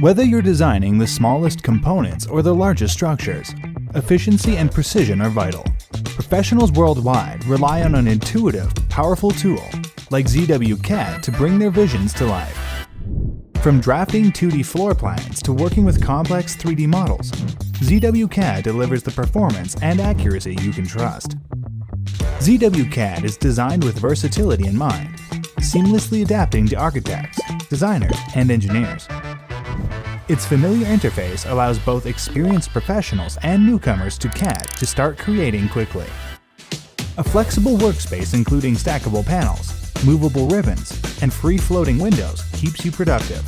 Whether you're designing the smallest components or the largest structures, efficiency and precision are vital. Professionals worldwide rely on an intuitive, powerful tool like ZWCAD to bring their visions to life. From drafting 2D floor plans to working with complex 3D models, ZWCAD delivers the performance and accuracy you can trust. ZWCAD is designed with versatility in mind, seamlessly adapting to architects, designers, and engineers. Its familiar interface allows both experienced professionals and newcomers to CAD to start creating quickly. A flexible workspace including stackable panels, movable ribbons, and free-floating windows keeps you productive.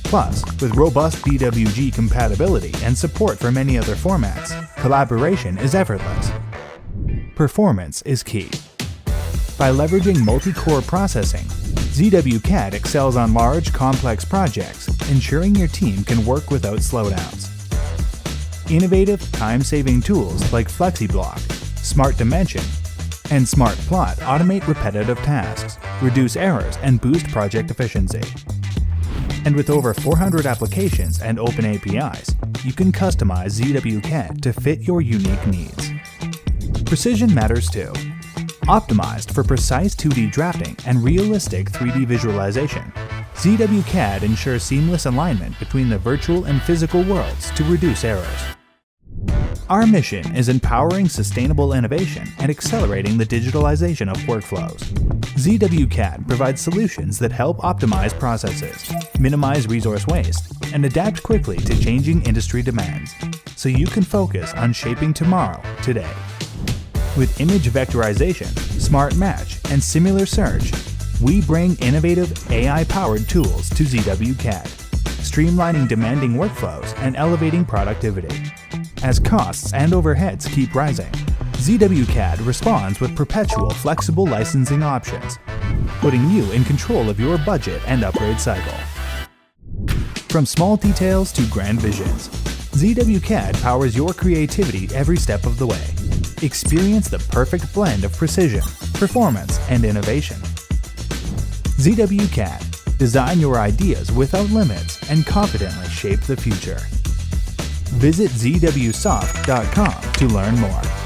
Plus, with robust DWG compatibility and support for many other formats, collaboration is effortless. Performance is key. By leveraging multi-core processing, ZWCAD excels on large, complex projects, ensuring your team can work without slowdowns. Innovative, time-saving tools like FlexiBlock, Smart Dimension, and Smart Plot automate repetitive tasks, reduce errors, and boost project efficiency. And with over 400 applications and open APIs, you can customize ZWCAD to fit your unique needs. Precision matters too. Optimized for precise 2D drafting and realistic 3D visualization, ZWCAD ensures seamless alignment between the virtual and physical worlds to reduce errors. Our mission is empowering sustainable innovation and accelerating the digitalization of workflows. ZWCAD provides solutions that help optimize processes, minimize resource waste, and adapt quickly to changing industry demands, so you can focus on shaping tomorrow today. With image vectorization, smart match, and similar search, we bring innovative AI-powered tools to ZWCAD, streamlining demanding workflows and elevating productivity. As costs and overheads keep rising, ZWCAD responds with perpetual flexible licensing options, putting you in control of your budget and upgrade cycle. From small details to grand visions, ZWCAD powers your creativity every step of the way. Experience the perfect blend of precision, performance, and innovation. ZWCAD. Design your ideas without limits and confidently shape the future. Visit ZWCAD.com to learn more.